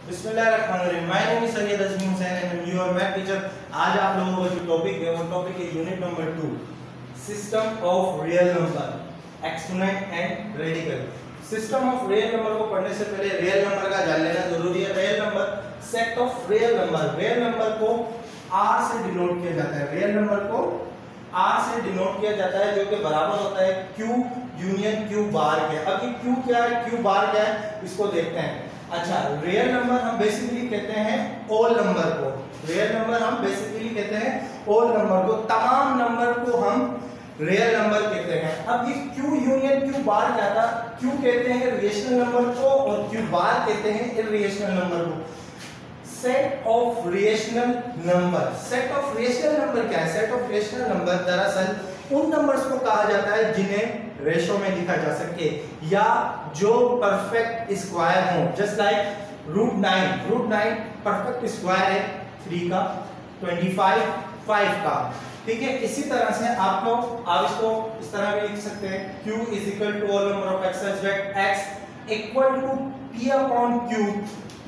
बिस्मिल्लाहिर्रहमानिर्रहीम। My name is Syed Azmi Hussain and I am your math teacher. आज आप लोगों का जो टॉपिक है वो टॉपिक है unit number 2, system of real number, exponent and radical. System of real number को पढ़ने से पहले रियल नंबर का जान लेना जरूरी है। Real number, set of real number. Real number को आर से डिनोट किया जाता है। रियल नंबर को आर से डिनोट किया जाता है, जो कि बराबर होता है क्यू यूनियन क्यू बार के। अब ये क्यू क्या है, क्यू बार क्या है, इसको देखते हैं। अच्छा, रियल नंबर हम बेसिकली कहते हैं होल नंबर को। रियल नंबर हम बेसिकली कहते हैं होल नंबर को। तमाम नंबर को हम रियल नंबर कहते हैं। अब ये क्यू यूनियन क्यू बार क्या था? क्यू कहते हैं रेशनल नंबर को और क्यू बार कहते हैं इर्रेशनल नंबर को। Set of rational number. Set of rational number क्या है? सेट ऑफ रेशनल नंबर दरअसल उन नंबर्स को कहा जाता है जिन्हें रेशो में लिखा जा सके या जो परफेक्ट स्क्वायर हो। Just like root 9 perfect square है 3 का, 25 5 का। ठीक है, इसी तरह से आप इसको इस तरह भी लिख सकते हैं, q is equal to all number of x such that x equal to p upon q, p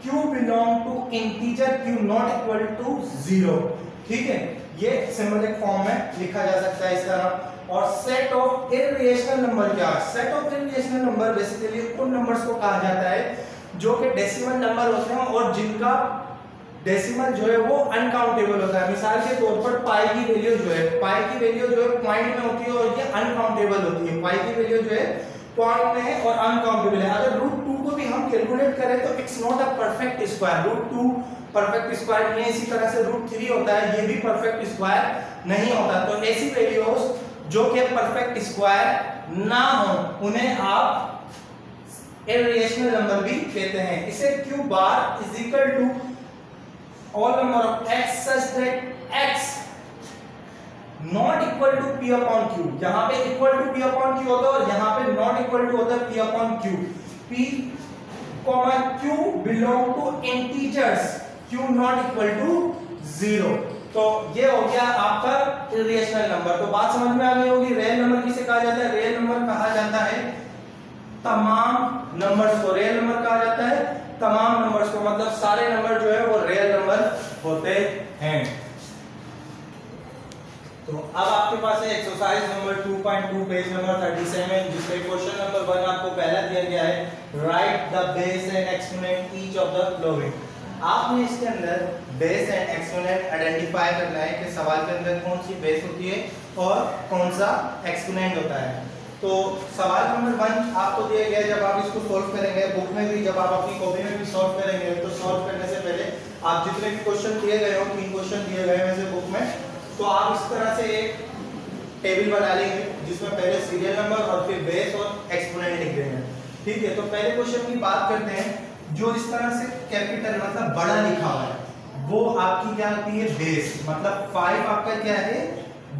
q belong to integer q not equal to 0। ठीक है, ये सिंबॉलिक फॉर्म में लिखा जा सकता है इस तरह। और सेट ऑफ इर्रेशनल नंबर क्या? Set of irrational number basically उन नंबर्स को कहा जाता है जो कि डेसिमल नंबर होते हैं और जिनका डेसिमल जो है वो अनकाउंटेबल होता है। मिसाल के तौर पर पाई की वैल्यू जो है, पॉइंट में होती है और ये अनकाउंटेबल होती है। पाई की वैल्यू जो है पॉइंट में है और अनकाउंटेबल है। अगर रूट 2 को भी हम कैलकुलेट करें तो it's not a perfect square. Root 2 perfect square नहीं है। इसी तरह से रूट 3 होता है, ये भी परफेक्ट स्क्वायर नहीं होता। तो ऐसी वैल्यूज जो कि परफेक्ट स्क्वायर ना हो उन्हें आप इर्रेशनल नंबर भी कहते हैं। इसे q bar is equal to all number of x such that x not equal to p upon q। यहां पे equal to p upon q होता है और यहां पे नॉट इक्वल टू होता है p upon q। p comma q belong to integers q not equal to 0। तो ये हो गया आपका इर्रेशनल नंबर। तो बात समझ में आ गई होगी। रियल नंबर किसे कहा जाता है? रियल नंबर कहा जाता है तमाम नंबर्स को। रियल नंबर कहा जाता है तमाम नंबर्स को, मतलब सारे नंबर जो है वो रियल नंबर होते हैं। तो अब आपके पास है एक्सरसाइज नंबर 2.2 पेज नंबर 37, जिसमें क्वेश्चन नंबर 1 आपको पहला दिया गया है, right the base and exponent each of the following. आपने इसके अंदर बेस एंड एक्सपोनेंट आइडेंटिफाई करना है कि सवाल के अंदर कौन सी बेस होती है और कौन सा एक्सपोनेंट होता है। तो सवाल नंबर 1 आपको दिया गया है। जब आप इसको सॉल्व करेंगे बुक में भी, जब आप अपनी कॉपी में भी सॉल्व करेंगे, तो सॉल्व करने से पहले आप जितने भी क्वेश्चन दिए गए हो, 3 क्वेश्चन दिए गए हैं वैसे बुक में, तो आप इस तरह से एक टेबल बना लेंगे जिसमें पहले सीरियल नंबर और फिर बेस और एक्सपोनेंट लिख देंगे। ठीक है, तो पहले क्वेश्चन की बात करते हैं। जो इस तरह से कैपिटल मतलब बड़ा लिखा हुआ है वो आपकी क्या होती है? बेस। मतलब 5 आपका क्या है?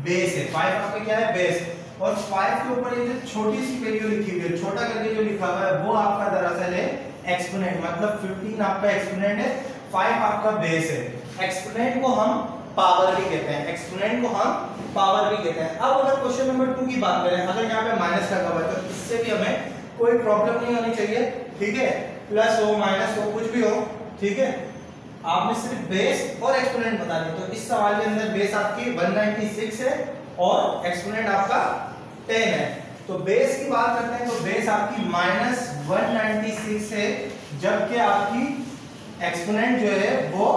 बेस है। 5 आपका क्या है? बेस। और 5 के ऊपर ये जो छोटी सी वैल्यू लिखी हुई है, छोटा करके जो लिखा हुआ है, वो आपका दरअसल है एक्सपोनेंट। मतलब 15 आपका एक्सपोनेंट है, 5 आपका बेस है। एक्सपोनेंट को हम पावर भी कहते हैं। एक्सपोनेंट को हम पावर भी कहते हैं। अब अगर क्वेश्चन नंबर 2 की बात करें, अगर यहाँ पे माइनस लगा हुआ है तो इससे भी हमें कोई प्रॉब्लम नहीं होनी चाहिए। ठीक है, प्लस हो माइनस हो कुछ भी हो, ठीक है, आपने सिर्फ बेस और एक्सपोनेंट बता दिया। तो इस सवाल के अंदर बेस आपकी 196 है और एक्सपोनेंट आपका 10 है। तो बेस की बात करते हैं तो बेस आपकी -196 है, जबकि आपकी एक्सपोनेंट जो है वो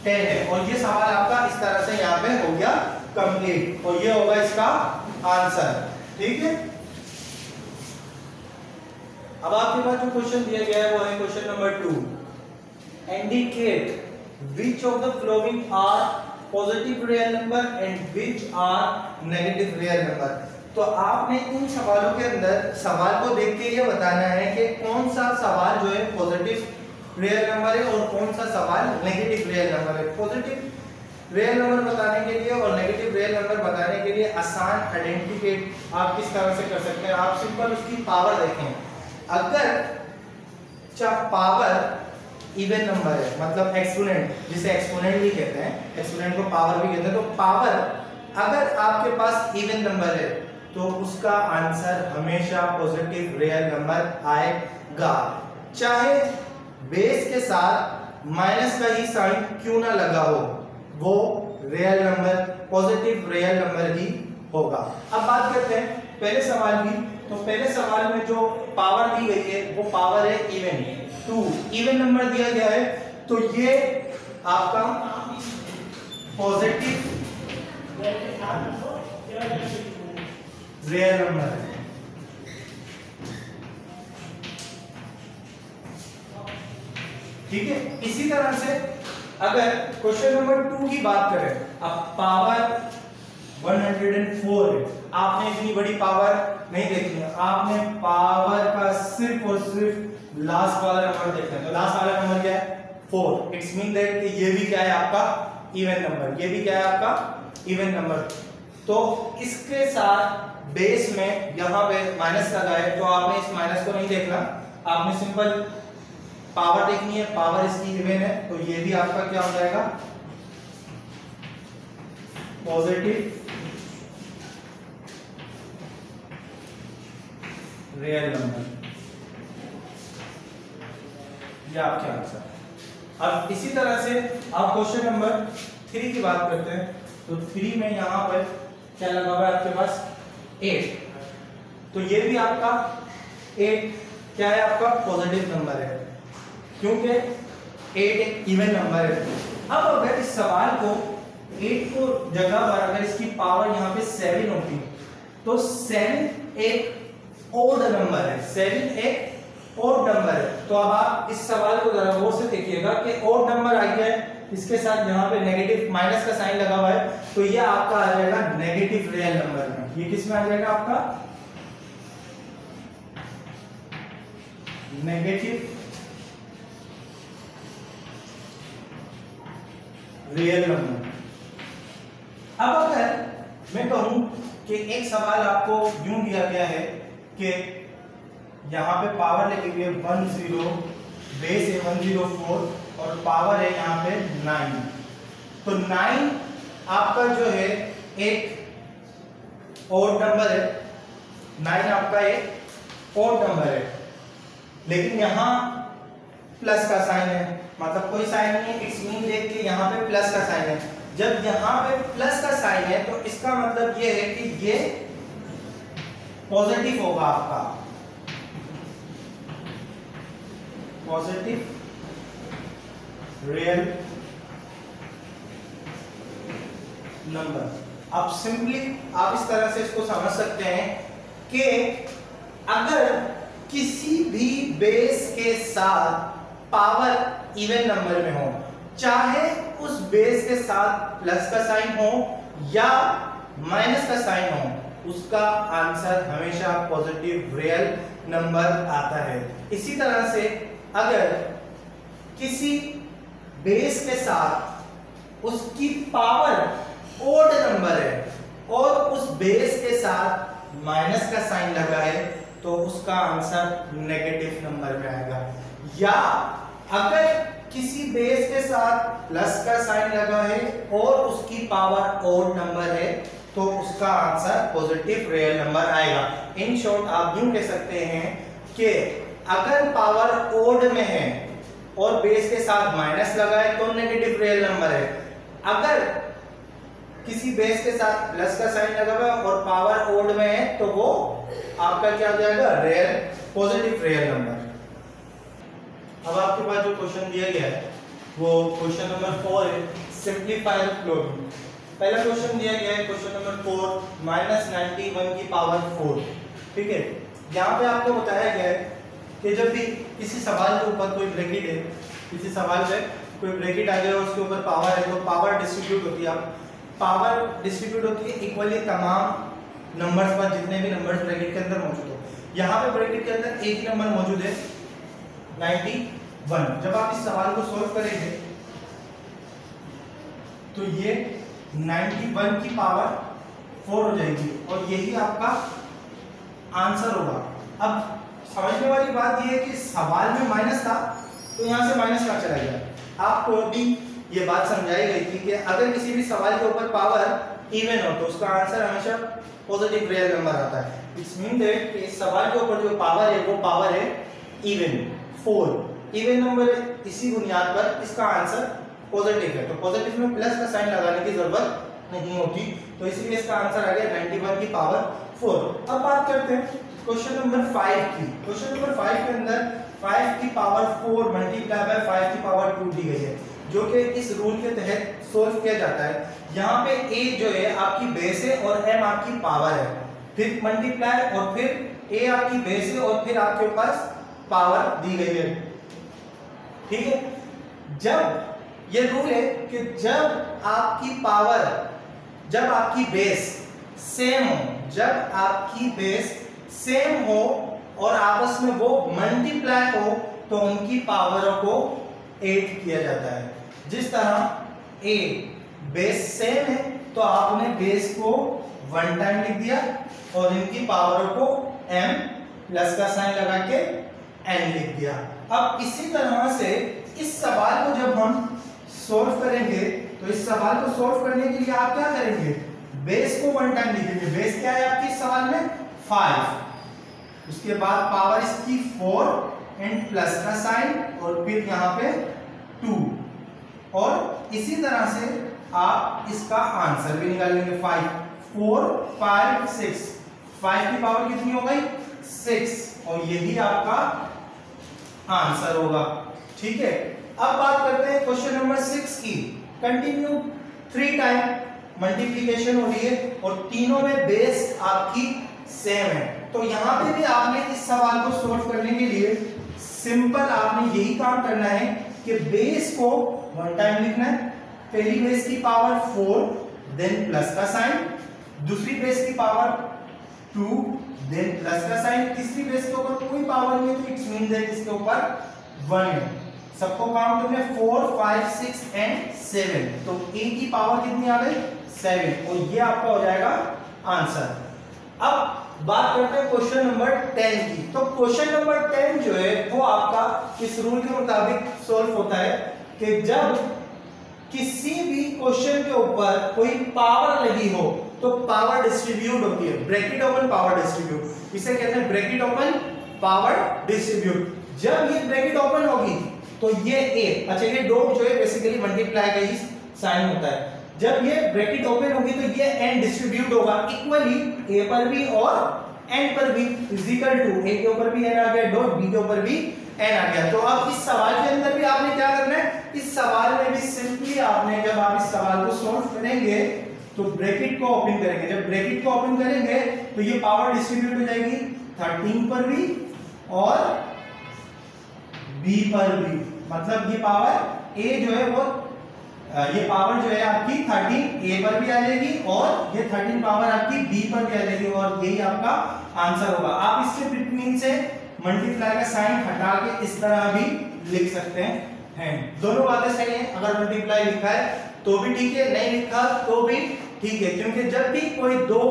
10 है। और ये सवाल आपका इस तरह से यहाँ पे हो गया कंप्लीट और ये होगा इसका आंसर। ठीक है, अब आपके पास जो क्वेश्चन दिया गया है वो है question number 2, indicate which of the following are positive real number and which are negative real number. तो आपने इन सवालों के अंदर सवाल को देख के ये बताना है कि कौन सा सवाल जो है पॉजिटिव रियल नंबर है और कौन सा सवाल नेगेटिव रियल नंबर है। पॉजिटिव रियल नंबर बताने के लिए और नेगेटिव रियल नंबर बताने के लिए आसान आइडेंटिफिकेट आप किस तरह से कर सकते हैं। आप सिंपल उसकी पावर देखें। अगर पावर इवन नंबर है, मतलब एक्सपोनेंट, जिसे एक्सपोनेंट भी कहते हैं, एक्सपोनेंट को पावर भी कहते हैं, तो पावर अगर आपके पास इवन नंबर है तो उसका आंसर हमेशा पॉजिटिव रियल नंबर आएगा, चाहे बेस के साथ माइनस का ही साइन क्यों ना लगा हो, वो real number, positive real number ही होगा। अब बात करते हैं पहले सवाल की। तो पहले सवाल में जो पावर दी गई है वो पावर है इवन, 2 इवन नंबर दिया गया है, तो ये आपका पॉजिटिव रियल नंबर है। ठीक है, इसी तरह से अगर क्वेश्चन नंबर 2 की बात करें, अब पावर 104 है, आपने इतनी बड़ी पावर नहीं देखी है, आपने पावर का सिर्फ और सिर्फ लास्ट वाला नंबर देखना है। तो लास्ट वाला नंबर क्या है? 4। इट्स मीन दैट कि ये भी क्या है आपका इवन नंबर, ये भी क्या है आपका इवन नंबर। तो इसके साथ बेस में यहां पे माइनस लगा है, तो आपने इस माइनस को नहीं देखना, आपने सिंपल पावर देखनी है, पावर इसकी इवन है, तो ये भी आपका क्या हो जाएगा? पॉजिटिव रियल नंबर, ये आपके आंसर। अब इसी तरह से आप क्वेश्चन नंबर 3 की बात करते हैं, तो 3 में यहां पर क्या लगा हुआ है आपके पास? 8। तो ये भी आपका 8 क्या है? आपका पॉजिटिव नंबर है, क्योंकि 8 एक इवन नंबर है। अब अगर इस सवाल को 8 को जगह पर अगर इसकी पावर यहाँ पे 7 होती तो 7 एक ओड नंबर है, 7 एक ओड नंबर है। तो अब आप इस सवाल को जरा गौर से देखिएगा कि ओड नंबर आ गया है, इसके साथ यहाँ पे नेगेटिव माइनस का साइन लगा हुआ है, तो ये आपका आ जाएगा नेगेटिव रियल नंबर में। ये किस में आ जाएगा आपका? Negative real number. अब अगर मैं कहूं कि एक सवाल आपको यूं दिया गया है कि यहां पे पावर लिखी हुई है 10, बेस है 104 और पावर है यहां पे 9, तो 9 आपका जो है एक ओड नंबर है, 9 आपका एक ओड नंबर है, लेकिन यहां प्लस का साइन है, मतलब कोई साइन नहीं है, इट्स मीन देख के यहाँ पे प्लस का साइन है। जब यहाँ पे प्लस का साइन है तो इसका मतलब ये है कि ये पॉजिटिव होगा आपका, पॉजिटिव रियल नंबर। अब सिंपली आप इस तरह से इसको समझ सकते हैं कि अगर किसी भी बेस के साथ पावर इवन नंबर में हो, चाहे उस बेस के साथ प्लस का साइन हो या माइनस का साइन हो, उसका आंसर हमेशा पॉजिटिव रियल नंबर आता है। इसी तरह से अगर किसी बेस के साथ उसकी पावर ओड नंबर है और उस बेस के साथ माइनस का साइन लगा है, तो उसका आंसर नेगेटिव नंबर में आएगा। या अगर किसी बेस के साथ प्लस का साइन लगा है और उसकी पावर ओड नंबर है, तो उसका आंसर पॉजिटिव रियल नंबर आएगा। इन शॉर्ट आप यूं कह सकते हैं कि अगर पावर ओड में है और बेस के साथ माइनस लगा है तो नेगेटिव रियल नंबर है, अगर किसी बेस के साथ प्लस का साइन लगा हुआ है और पावर ओड में है तो वो आपका क्या हो जाएगा? Real, positive real number. अब आपके पास जो क्वेश्चन दिया गया है वो क्वेश्चन नंबर 4 है, सिंप्लीफाई द फॉलोइंग। पहला क्वेश्चन दिया गया है क्वेश्चन नंबर 4 -91 की पावर 4। ठीक है, यहाँ पे आपको बताया गया है कि जब भी किसी सवाल के ऊपर कोई ब्रैकेट है, किसी सवाल पे कोई ब्रैकेट आ गया और उसके ऊपर पावर है, तो पावर डिस्ट्रीब्यूट होती है। पावर डिस्ट्रीब्यूट होती है इक्वली तमाम नंबर्स पर, जितने भी नंबर्स ब्रैकेट के अंदर मौजूद हो। यहाँ पे ब्रैकेट के अंदर एक ही नंबर मौजूद है 91। जब आप इस सवाल को सॉल्व करेंगे तो ये 91 की पावर 4 हो जाएगी और यही आपका आंसर होगा। अब समझने वाली बात यह है कि सवाल में माइनस था तो यहां से माइनस कहां चला गया। आपको अभी ये बात समझाई गई थी कि अगर किसी भी सवाल के ऊपर पावर इवन हो तो उसका आंसर हमेशा पॉजिटिव रियल नंबर आता है। इट्स मीन दैट कि इस सवाल के ऊपर जो पावर है वो पावर है इवन 4। इवन नंबर है, इसी बुनियाद पर इसका आंसर पॉजिटिव है, तो पॉजिटिव में प्लस का साइन लगाने की जरूरत नहीं होती, तो इसलिए इसका आंसर आ गया 91 की पावर 4। अब बात करते हैं क्वेश्चन नंबर 5 की। क्वेश्चन नंबर 5 के अंदर 5 की पावर 4 मल्टीप्लाई बाय 5 की पावर 2 दी गई है, जो कि इस रूल के तहत सोल्व किया जाता है। यहाँ पे a जो है आपकी बेस है और m आपकी पावर है, फिर मल्टीप्लाई और फिर a आपकी बेस है और फिर आपके पास पावर दी गई है, ठीक है। जब ये रूल है कि जब आपकी पावर, जब आपकी बेस सेम हो, जब आपकी बेस सेम हो और आपस में वो मल्टीप्लाई हो, तो उनकी पावरों को ऐड किया जाता है। जिस तरह a बेस सेम है तो आपने बेस को 1 टाइम लिख दिया और इनकी पावरों को m प्लस का साइन लगा के n लिख दिया। अब इसी तरह से इस सवाल को जब हम सॉल्व करेंगे, तो इस सवाल को सॉल्व करने के लिए आप क्या करेंगे, बेस को 1 टाइम लिखेंगे। बेस क्या है आपकी सवाल में 5, उसके बाद पावर इसकी 4 एंड प्लस का साइन और फिर यहाँ पे 2, और इसी तरह से आप इसका आंसर भी निकाल लेंगे। 5 4 5 6, 5 की पावर कितनी हो गई 6, और यही आपका आंसर होगा, ठीक है। अब बात करते हैं क्वेश्चन नंबर 6 की। कंटिन्यू 3 टाइम मल्टीप्लिकेशन हो रही है और तीनों में बेस आपकी सेम है, तो यहाँ पे भी आपने इस सवाल को सॉल्व करने के लिए सिंपल आपने यही काम करना है कि बेस को 1 टाइम लिखना है, पहली बेस की पावर 4 देन प्लस का साइन, दूसरी बेस की पावर 2 देन प्लस का साइन, तीसरी बेस के ऊपर कोई पावर नहीं है तो इट्स मीन दैट इसके ऊपर 1 है। सबको काउंट करना है 4 5 6 एंड 7, तो a की पावर कितनी आ गई 7, और ये आपका हो जाएगा आंसर। अब बात करते हैं क्वेश्चन नंबर 10 की। तो क्वेश्चन नंबर 10 जो है वो आपका इस रूल के मुताबिक सॉल्व होता है कि जब किसी भी क्वेश्चन के ऊपर कोई पावर लगी हो तो पावर डिस्ट्रीब्यूट होती है, ब्रैकेट ओपन पावर डिस्ट्रीब्यूट, इसे कहते हैं ब्रैकेट ओपन पावर डिस्ट्रीब्यूट। जब ये ब्रैकेट ओपन होगी तो ये a, अच्छा ये डॉट जो है बेसिकली मल्टीप्लाई का ही साइन होता है, जब ये ब्रैकेट ओपन होगी तो ये n डिस्ट्रीब्यूट होगा इक्वली a पर भी और n पर भी, इक्वल टू a के ऊपर भी n आ गया डॉट b के ऊपर भी n आ गया। तो अब इस सवाल के अंदर भी आपने क्या करना है, इस सवाल में भी सिंपली आपने, जब आप इस सवाल को सॉल्व करेंगे तो ब्रैकेट को ओपन करेंगे, जब ब्रैकेट को ओपन करेंगे तो ये पावर डिस्ट्रीब्यूट हो जाएगी 13 पर भी और b पर भी, मतलब ये पावर a जो है वो, ये पावर जो है आपकी 13 a पर भी आ जाएगी और ये 13 पावर आपकी b पर भी आ जाएगी, और यही आपका आंसर होगा। आप इससे बिटवीन से मल्टीप्लाई का साइन हटा के इस तरह भी लिख सकते हैं, दोनों बातें सही हैं। अगर मल्टीप्लाई लिखा है तो भी ठीक है, नहीं लिखा तो भी ठीक है, क्योंकि जब भी कोई दो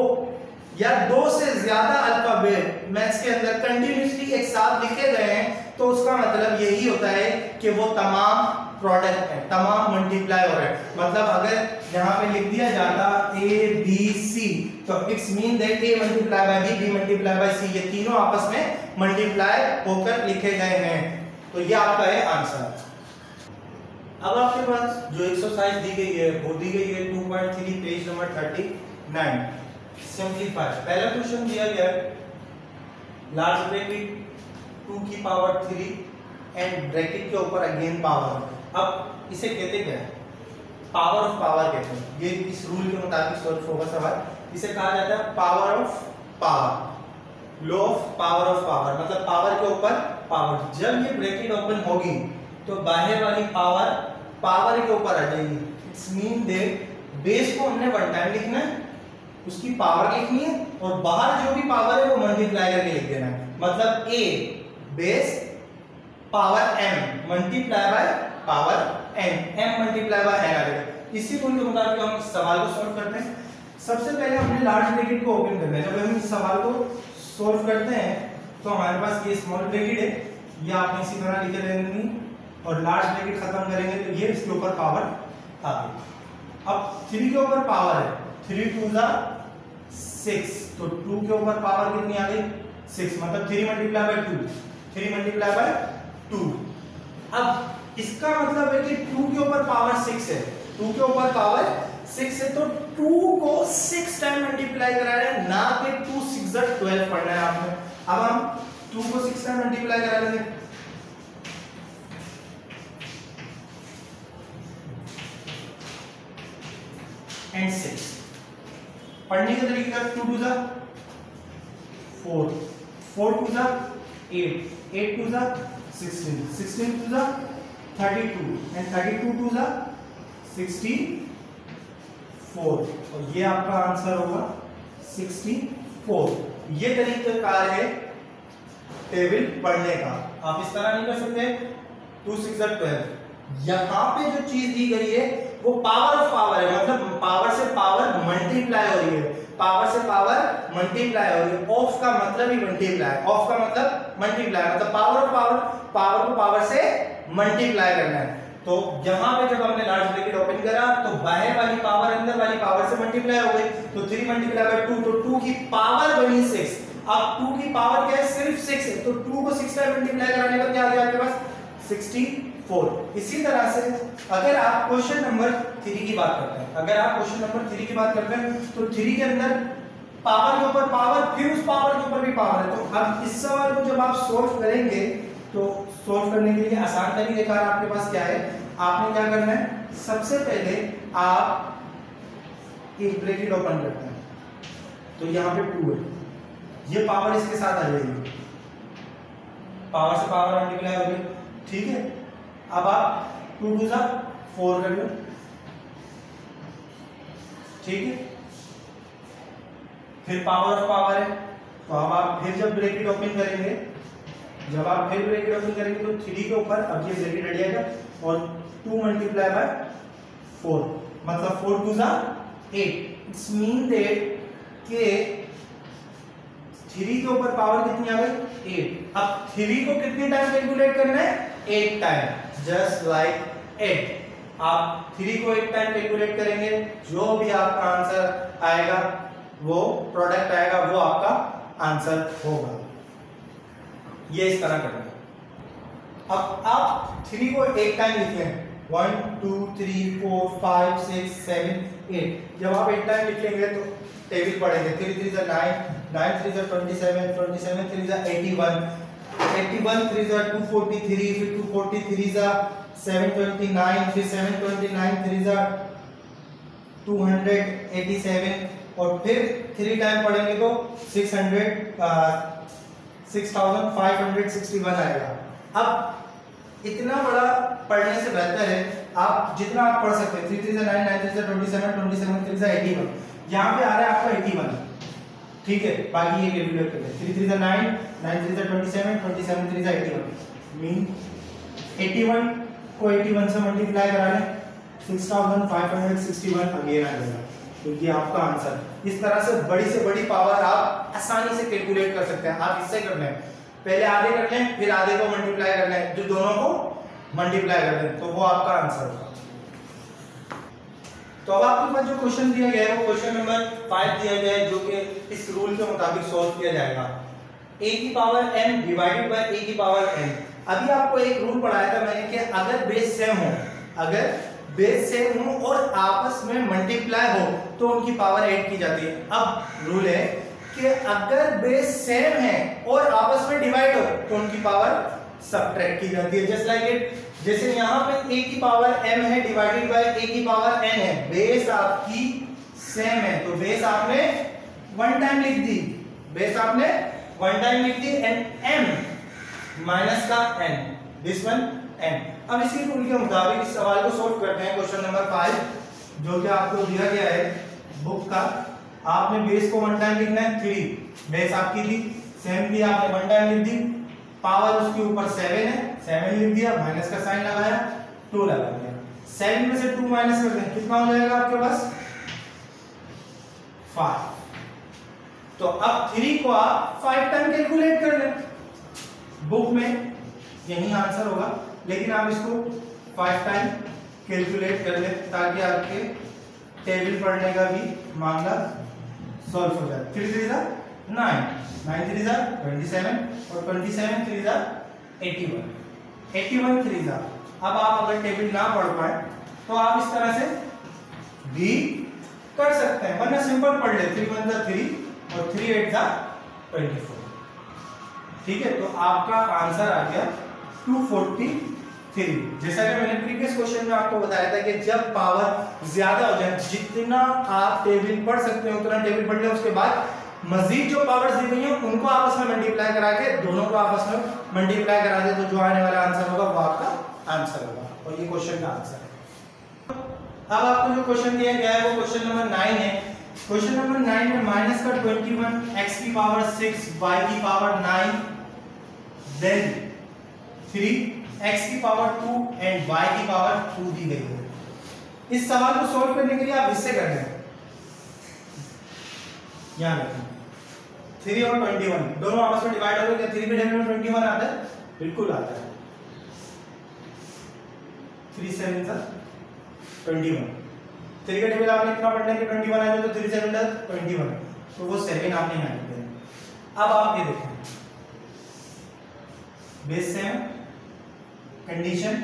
या दो से ज्यादा अल्फाबेट मैथ्स के अंदर कंटिन्यूअसली एक साथ लिखे गए हैं तो उसका मतलब यही होता है कि वो तमाम प्रोडक्ट है, तमाम मल्टीप्लाई हो रहे हैं। मतलब अगर यहाँ पे लिख दिया जाता a b c तो it's mean that a multiply by b, b multiply by c, ये तीनों आपस में मल्टीप्लाई होकर लिखे गए हैं, तो ये आपका है आंसर। अब आपके पास जो एक्सरसाइज दी गई है वो दी गई है 2.3 पेज नंबर 39। सिंपलीफाई, पहला क्वेश्चन दिया गया है लार्ज ब्रैकेट 2 की पावर 3 एंड ब्रैकेट के ऊपर अगेन पावर। अब इसे कहते क्या है, पावर ऑफ पावर कहते हैं, ये इस रूल के मुताबिक सॉल्व होगा सवाल। इसे कहा जाता है power of power, law of power of power, मतलब पावर के ऊपर पावर। जब ये ब्रैकेट ओपन होगी तो बाहर वाली पावर पावर के ऊपर आ जाएगी, इट्स मीन दैट बेस को हमने 1 टाइम लिखना है, उसकी पावर लिखनी है और बाहर जो भी पावर है वो मल्टीप्लाई करके लिख देना है। मतलब a base power m multiply by power n, m multiply by n आ जाएगा। इसी रूल के मुताबिक हम इस सवाल को सॉल्व करते हैं। सबसे पहले हमने लार्ज ब्रैकेट को ओपन करना है। जब हम इस सवाल को सॉल्व करते हैं तो हमारे पास ये स्मॉल ब्रैकेट है, ये आपने इसी तरह लिखे रहेंगे और लार्ज ब्रैकेट खत्म करेंगे तो ये इसके ऊपर पावर आ गई। अब 3 के ऊपर पावर है, 3 2 6, तो 2 के ऊपर पावर कितनी आ गई 6, मतलब 3 मल्टीप्लाई बाय 2, 3 मल्टीप्लाई बाय 2, अब इसका मतलब है कि 2 के ऊपर पावर 6 है, 2 के ऊपर पावर 6 है, तो 2 को 6 टाइम मल्टीप्लाई करा रहे हैं, ना कि 2 6 12 पढ़ना है आपने। अब हम 2 को 6 टाइम मल्टीप्लाई करा लेंगे, एंड 6 पढ़ने का तरीका 2 2 जा 4, 4 2 जा 8, 8 2 जा 16, 16 2 जा 32, एंड 32 2 जा 64, और ये आपका आंसर होगा 64। ये तरीकाकार है टेबल पढ़ने का। आप इस तरह नहीं कर सकते 2 6 12। यहां पे जो चीज दी गई है वो पावर ऑफ पावर है, मतलब पावर से पावर मल्टीप्लाई हो रही है, पावर से पावर मल्टीप्लाई हो रही है। ऑफ का मतलब ही मल्टीप्लाई, ऑफ का मतलब मल्टीप्लाई, मतलब पावर ऑफ पावर, पावर को पावर से मल्टीप्लाई करना है। तो यहाँ पे जब हमने लार्ज ब्रैकेट ओपन करा तो बाहर वाली पावर अंदर वाली पावर से मल्टीप्लाई हो गई, तो 3 मल्टीप्लाई बाय 2, तो 2 की पावर बनी 6। अब 2 की पावर क्या है, सिर्फ 6 है, तो 2 को 6 टाइम मल्टीप्लाई कराने पर क्या आ गया आपके पास 64। इसी तरह से अगर आप क्वेश्चन नंबर 3 की बात करते हैं, अगर आप क्वेश्चन नंबर 3 की बात करते हैं तो 3 के अंदर पावर के ऊपर पावर, फिर उस पावर के ऊपर भी पावर है। तो अब इस सवाल को जब आप सोल्व करेंगे तो सोल्व करने के लिए आसान तरीका आपके पास क्या है, आपने क्या करना है, सबसे पहले आप एक ब्रैकेट ओपन करते हैं, तो यहाँ पे 2 है, ये पावर इसके साथ आ जाएगी, पावर से पावर मल्टीप्लाई हो गई, ठीक है। अब आप 2 2 जा 4 कर लो, ठीक है, फिर पावर ऑफ पावर है, तो अब आप फिर जब ब्रैकेट ओपन करेंगे, जब आप फिर ब्रैकेट ओपन करेंगे तो 3 के ऊपर अब ये ब्रैकेट हट जाएगा और 2 मल्टीप्लाई बाय 4, मतलब 4 2 जा 8। इट्स मीन दैट के 3 के ऊपर पावर कितनी आ गई 8। अब 3 को कितने टाइम कैलकुलेट करना है, 8 टाइम, जस्ट लाइक 8। आप 3 को 8 टाइम कैलकुलेट करेंगे, जो भी आपका आंसर आएगा, वो प्रोडक्ट आएगा, वो आपका आंसर होगा। ये इस तरह करना है। अब आप 3 को 8 टाइम लिख लें, 1 2 3 4 5 6 7 8। जब आप 8 टाइम लिख लेंगे तो टेबल पढ़ेंगे, 3 3 जा 9, 9 3 जा 27, 27 3 जा 81, 81 3 जा 243, फिर 243 जा 729, फिर 729 3 जा 287, और फिर 3 टाइम पढ़ेंगे तो 6561 आएगा। अब इतना बड़ा पढ़ने से बेहतर है आप जितना आप पढ़ सकते हैं, 3 3 9, 9 3 27, 27 3 81, यहाँ पे आ रहा है आपका 81, ठीक है, बाकी ये कैलकुलेट करते हैं, 3 3 9, 9 3 27, 27 3 81, मीन 81 को 81 से मल्टीप्लाई करा लें, 6561 अगेन आ जाएगा, तो ये आपका आंसर। इस तरह से बड़ी पावर आप आसानी से कैलकुलेट कर सकते हैं। आप इससे कर लें, पहले आधे कर लें, फिर आधे को मल्टीप्लाई कर लें, जो दोनों को मल्टीप्लाई कर लें, तो वो आपका आंसर होगा। तो अब आपके पास जो क्वेश्चन दिया गया है वो क्वेश्चन नंबर 5 दिया गया है, जो कि इस रूल के मुताबिक सॉल्व किया जाएगा। a की power n divided by a की पावर n। अभी आपको एक रूल पढ़ाया था मैंने कि अगर बेस सेम हो, अगर बेस सेम हो और आपस में मल्टीप्लाई हो तो उनकी पावर ऐड की जाती है। अब रूल है कि अगर बेस सेम है और आपस में डिवाइड हो तो उनकी पावर सबट्रैक्ट की जाती है। जस्ट लाइक इट, जैसे यहाँ पे a की पावर m है डिवाइडेड बाय a की पावर n है, बेस आपकी सेम है तो बेस आपने 1 टाइम लिख दी, बेस आपने 1 टाइम लिख दी, एंड m माइनस का n, दिस वन n। अब इसी रूल के मुताबिक इस सवाल को सॉल्व करते हैं। क्वेश्चन नंबर 5 जो कि आपको दिया गया है बुक का, आपने बेस को 1 टाइम लिखना है, 3 बेस आपकी थी, सेम भी आपने 1 टाइम लिख दी, पावर उसके ऊपर 7 है, 7 लिख दिया, माइनस का साइन लगाया, 2 लगा दिया, 7 में से 2 माइनस कर दें, कितना हो जाएगा आपके पास 5। तो अब 3 को आप 5 टाइम कैलकुलेट कर लें, बुक में यही आंसर होगा, लेकिन आप इसको 5 टाइम कैलकुलेट कर लें ताकि आपके टेबल पढ़ने का भी मामला सॉल्व हो जाए। 3 3 जा 9, 9 3 जा 27 और 27 3 जा 81। 81 3 जा। अब आप अगर टेबल ना पढ़ पाए तो आप इस तरह से भी कर सकते हैं, वरना सिंपल पढ़ ले 3 1 जा 3 और 3 8 जा 24। ठीक है, तो आपका आंसर आ गया 243। जैसा कि मैंने प्रीवियस क्वेश्चन में आपको बताया था कि जब पावर ज्यादा हो जाए, जितना आप टेबल पढ़ सकते हो उतना टेबल पढ़ ले, उसके बाद मजीद जो पावर्स दी गई हैं उनको आपस में मल्टीप्लाई करा के, दोनों को आपस में मल्टीप्लाई करा दे तो जो आने वाला आंसर होगा वो आपका आंसर होगा, और ये क्वेश्चन का आंसर है। अब आपको जो क्वेश्चन दिया गया है वो क्वेश्चन नंबर 9 है। क्वेश्चन नंबर 9 में माइनस का 21 x की पावर 6 y की पावर 9 देन 3 x की पावर 2 एंड y की पावर 2 दी गई है। इस सवाल को सॉल्व करने के लिए आप इससे कर रहे हैं, यहां रखें 3 और 21 दोनों आपस में डिवाइड हो गए, क्या 3 के टेबल में 21 आता है? बिल्कुल आता है। 3 7 जा 21, 3 का टेबल आपने इतना पढ़ना है कि 21 आ जाए तो 3 7 जा 21, तो वो 7 आपने यहां लिख दिया। अब आप ये देखें बेस 7 कंडीशन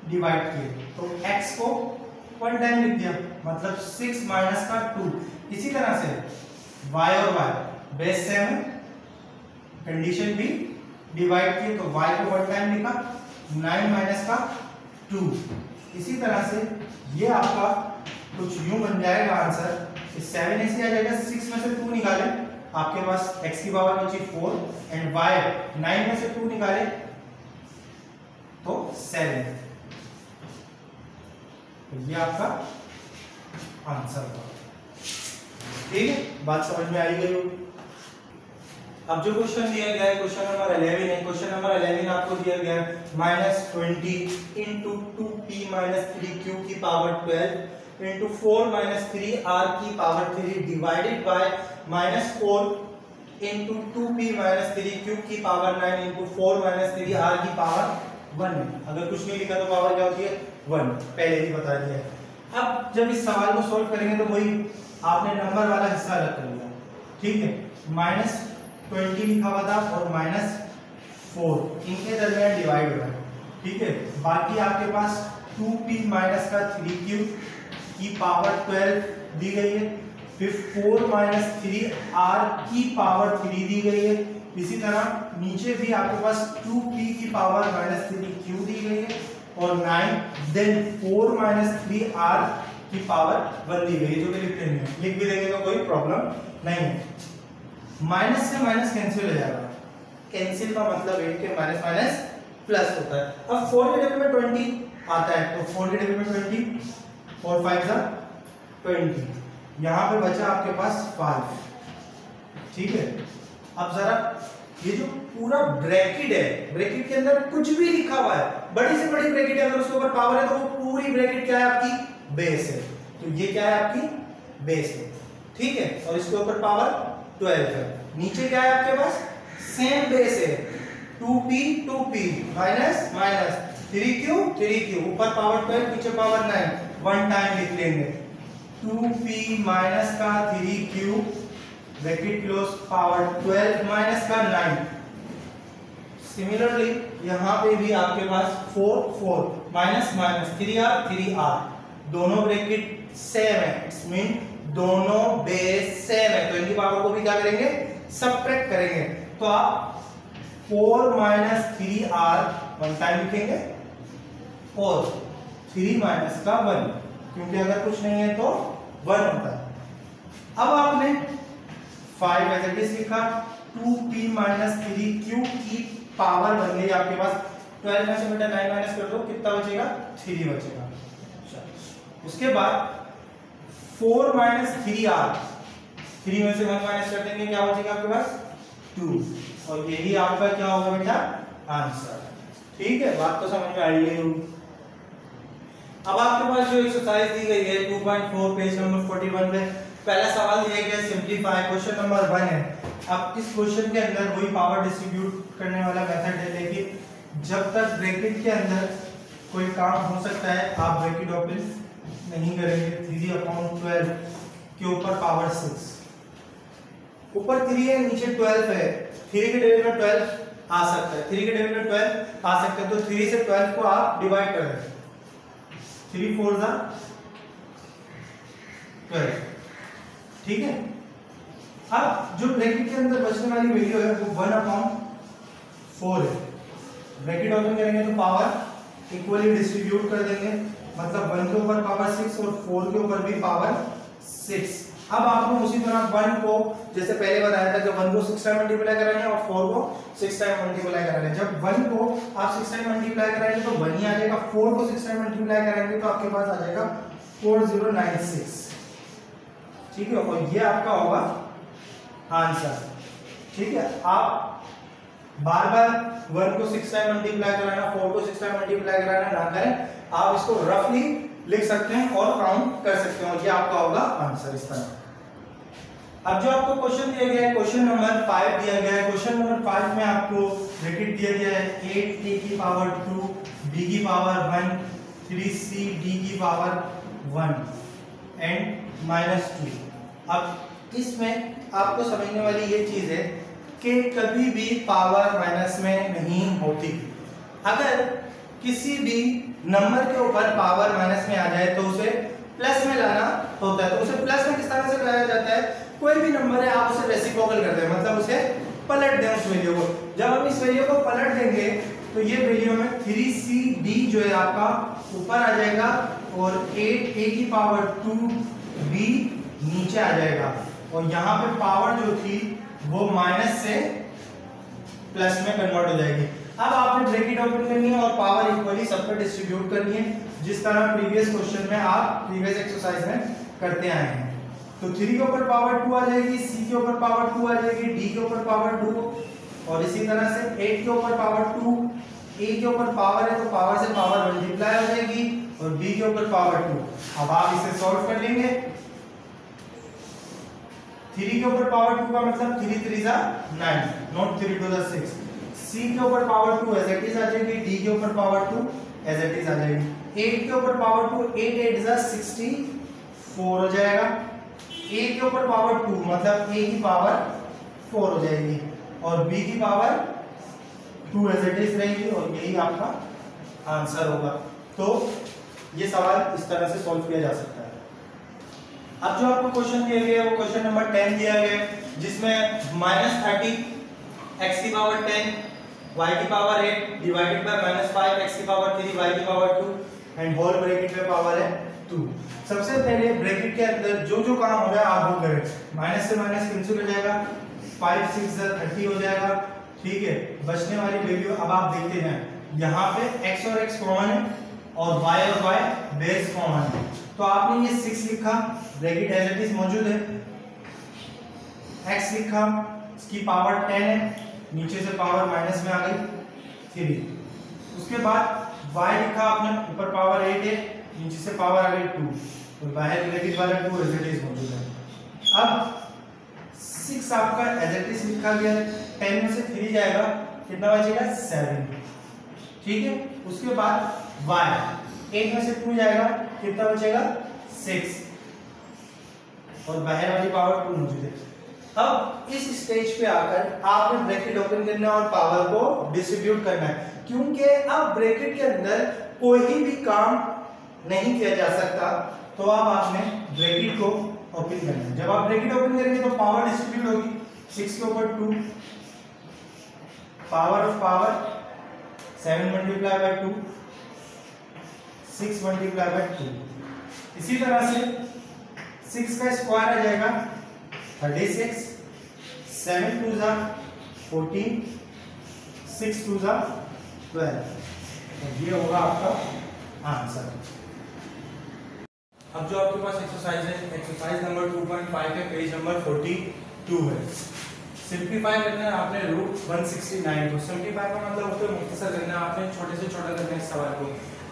डिवाइड किए तो x को 1 टाइम लिख दिया, मतलब 6 माइनस का 2। इसी तरह से y और y बेस 7 कंडीशन भी डिवाइड किए तो y को 1 टाइम लिखा, 9 माइनस का 2। इसी तरह से ये आपका कुछ यूं बन जाएगा आंसर, 7 ऐसे आ जाएगा, 6 में से 2 निकाले आपके पास x की पावर बची 4 एंड y 9 में से 2 निकाले तो 7, तो ये आपका आंसर होगा। ठीक है, बात समझ में आई गई होगी। अब जो क्वेश्चन दिया गया है क्वेश्चन नंबर 11 है। क्वेश्चन नंबर 11 आपको दिया गया है -20 इंटू 2p माइनस 3q की पावर 12 इंटू 4 माइनस 3r की power 3 divided by -4 into 2p minus 3q की पावर 9 इंटू 4 माइनस 3r की पावर 1। अगर कुछ नहीं लिखा तो पावर क्या होती है 1, पहले ही बता दिया है। अब जब इस सवाल को सॉल्व करेंगे तो वही आपने नंबर वाला हिस्सा अलग कर लिया, ठीक है, -20 लिखा हुआ था और -4 इनके दरमियान डिवाइड हो रहा है, ठीक है। बाकी आपके पास 2p माइनस का 3q की पावर 12 दी गई है, फिर 4 माइनस 3r की पावर 3 दी गई है। इसी तरह नीचे भी आपके पास 2p की पावर -3q दी गई है और 9 देन 4 माइनस 3r की पावर 1 दी गई है, जो कि लिखते हैं, लिख भी देंगे तो कोई प्रॉब्लम नहीं है। माइनस से माइनस कैंसिल हो जाएगा, कैंसिल का मतलब है कि माइनस माइनस प्लस होता है। अब 4 के टेबल में 20 आता है तो 4 के टेबल में 20, 4 5 जा 20, यहाँ पे बचा आपके पास 5, ठीक है। अब जरा ये जो पूरा ब्रैकेट है, ब्रैकेट के अंदर कुछ भी लिखा हुआ है, बड़ी से बड़ी ब्रैकेट है, अगर उसके ऊपर पावर है तो वो पूरी ब्रैकेट क्या है आपकी बेस है, तो ये क्या है आपकी बेस है, ठीक है। और इसके ऊपर पावर 12 है। नीचे क्या है आपके पास सेम बेस है, 2p माइनस माइनस 3q, ऊपर पावर 12 पीछे पावर 9, 1 टाइम लिख लेंगे 2p माइनस का 3q bracket close power 12 minus का 9। सिमिलरली यहाँ पे भी आपके पास 4 माइनस माइनस 3r, दोनों ब्रैकेट सेम है, इट्स मीन दोनों बेस सेम है, तो इनकी पावर को भी क्या करेंगे सबट्रैक्ट करेंगे, तो आप 4 माइनस 3r 1 टाइम लिखेंगे और 3 माइनस का 1, क्योंकि अगर कुछ नहीं है तो 1 होता है। अब आपने 5 एज इट इज लिखा, 2p माइनस 3q की पावर बन गई आपके पास 12 में से बेटा 9 माइनस कर दो, कितना बचेगा 3 बचेगा। उसके बाद 4 माइनस 3r, 3 में से 1 माइनस कर देंगे, क्या बचेगा आपके पास 2, और यही आपका क्या होगा बेटा आंसर, ठीक है। बात तो समझ में आई होगी। अब आपके पास जो एक्सरसाइज दी गई है 2.4 पेज नंबर 41 पे पहला सवाल दिया गया सिंपलीफाई, क्वेश्चन नंबर 1 है। अब इस क्वेश्चन के अंदर वही पावर डिस्ट्रीब्यूट करने वाला मेथड है, लेकिन जब तक ब्रैकेट के अंदर कोई काम हो सकता है आप ब्रैकेट ओपन नहीं करेंगे। 3/12 के ऊपर पावर 6, ऊपर 3 है नीचे 12 है, 3 के टेबल में 12 आ सकता है, 3 के टेबल में 12 आ सकता है। तो 3 से 12 को आप डिवाइड कर दें, 3 4 जा 12, ठीक है। अब जो ब्रैकेट के अंदर बचने वाली वैल्यू है वो 1/4 है। ब्रैकेट ओपन करेंगे तो पावर इक्वली डिस्ट्रीब्यूट कर देंगे, मतलब 1 के ऊपर पावर 6 और 4 के ऊपर भी पावर 6। अब आपको उसी तरह 1 को जैसे पहले बताया था कि 1 को 6 टाइम मल्टीप्लाई कराना है और 4 को 6 टाइम मल्टीप्लाई कराना है। जब 1 को आप 6 टाइम मल्टीप्लाई कराएंगे तो 1 ही आ जाएगा, 4 को 6 टाइम मल्टीप्लाई कराएंगे तो आपके पास आ जाएगा 4096, ठीक है। और ये आपका होगा आंसर, ठीक है। आप बार बार 1 को 6 टाइम मल्टीप्लाई कराना, 4 को 6 टाइम मल्टीप्लाई कराना ना करें, आप इसको रफली लिख सकते हैं और काउंट कर सकते हैं, और ये आपका होगा आंसर इस तरह। अब जो आपको क्वेश्चन दिया गया है, क्वेश्चन नंबर 5 दिया गया है। क्वेश्चन नंबर 5 में आपको ब्रैकेट दिया गया है 8a की पावर 2 b की पावर 1 3c d की पावर 1 एंड -2। अब इसमें आपको समझने वाली ये चीज है कि कभी भी पावर माइनस में नहीं होती। अगर किसी भी नंबर के ऊपर पावर माइनस में आ जाए तो उसे प्लस में लाना होता है। तो उसे प्लस में किस तरह से लाया जाता है, कोई भी नंबर है आप उसे रेसिप्रोकल कर दें, मतलब उसे पलट दें उस वैल्यू को। जब हम इस वैल्यू को पलट देंगे तो ये वैल्यू में 3cd जो है आपका ऊपर आ जाएगा और 8a की पावर 2b नीचे आ जाएगा, और यहाँ पे पावर जो थी वो माइनस से प्लस में कन्वर्ट हो जाएगी। अब आपने ब्रैकेट ओपन करनी है और पावर इक्वली सब पे डिस्ट्रीब्यूट करनी है, जिस तरह प्रीवियस क्वेश्चन में आप प्रीवियस एक्सरसाइज में करते आए हैं। तो 3 के ऊपर पावर 2 आ जाएगी, c के ऊपर पावर 2 आ जाएगी, d के ऊपर पावर 2, और इसी तरह से 8 के ऊपर पावर 2, a के ऊपर पावर है तो पावर से पावर मल्टीप्लाई हो जाएगी, और b के ऊपर पावर 2। अब आप इसे सॉल्व कर लेंगे। 3 के ऊपर पावर 2 का मतलब 3 3 जा 9, नॉट 3 2 जा 6। c के ऊपर पावर 2 एज इट इज आ जाएगी, d के ऊपर पावर 2 एज इट इज आ जाएगी। 8 के ऊपर पावर 2 8 8 जा 64 हो जाएगा। a के ऊपर पावर 2 मतलब a की पावर 4 हो जाएगी, और b की पावर 2 एज इट इज रहेगी, और यही आपका आंसर होगा। तो ये सवाल इस तरह से सॉल्व किया जा सकता है। अब जो आपको क्वेश्चन दिया गया है वो क्वेश्चन नंबर 10 दिया गया है, जिसमें -30 x की पावर 10 y की पावर 8 डिवाइडेड बाय -5 x की पावर 3 y की पावर 2 एंड होल ब्रैकेट में पावर है 2। सबसे पहले ब्रैकेट के अंदर जो जो काम हो रहा है आप वो करें। माइनस से माइनस कैंसिल हो जाएगा, 5 6 30 हो जाएगा, ठीक है। बचने वाली वैल्यू अब आप देखते हैं, यहाँ पे x और x कॉमन है और y और y बेस कॉमन है, तो आपने ये 6 लिखा, ब्रैकेट एज इट इज मौजूद है, x लिखा, इसकी पावर 10 है, नीचे से पावर माइनस में आ गई 3। उसके बाद y लिखा आपने, ऊपर पावर 8 है, नीचे से पावर आ गई 2, तो बाहर ब्रैकेट वाला 2 एज इट इज मौजूद है। अब 6 आपका एज इट इज लिखा गया है, 10 में से 3 जाएगा, कितना बचेगा 7, ठीक है। उसके बाद y 8 में से 2 जाएगा, कितना बचेगा 6, और बाहर वाली पावर 2 मौजूद है। अब इस स्टेज पे आकर आपने ब्रैकेट ओपन करना है और पावर को डिस्ट्रीब्यूट करना है, क्योंकि अब ब्रैकेट के अंदर कोई भी काम नहीं किया जा सकता, तो अब आपने ब्रैकेट को ओपन करना है। जब आप ब्रैकेट ओपन करेंगे तो पावर डिस्ट्रीब्यूट होगी, 6 के ऊपर 2, power of power 7 multiply by 2, 6 multiply bye 2। इसी तरह से 6 का स्क्वायर आ जाएगा 36, 7 2 जा 14, 6 2 जा 12, तो ये होगा आपका आंसर। अब जो आपके पास एक्सरसाइज है, एक्सरसाइज नंबर 2.5 है, पेज नंबर 42 है। सिंपलीफाई करना है आपने रूट 169 को। सिंपलीफाई का मतलब उसको मुख्तसर करना है आपने, छोटे से छोटा करना है इस सवाल को।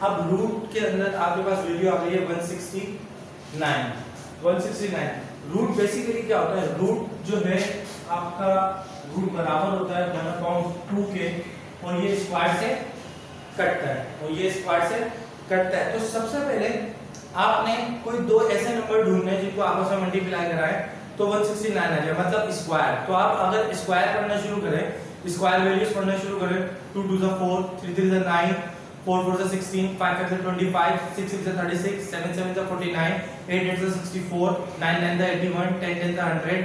अब रूट के अंदर आपके पास वैल्यू आ गई है 169। रूट बेसिकली क्या होता है, रूट जो है आपका रूट बराबर होता है 1/2 के, और ये स्क्वायर से कटता है, और ये स्क्वायर से कटता है। तो सबसे पहले आपने कोई दो ऐसे नंबर ढूंढने हैं जिनको आपस में मल्टीप्लाई कराएं तो 169 आ जाए, मतलब स्क्वायर। तो आप अगर स्क्वायर करना शुरू करें स्क्वायर वैल्यूज पढ़ना शुरू करें। 2 2 * 4, 3 3 * 9, 4 4 * 16, 5 5 * 25, 6 6 * 36, 7 7 * 49, 8 8 * 64, 9 9 * 81, 10 10 * 100,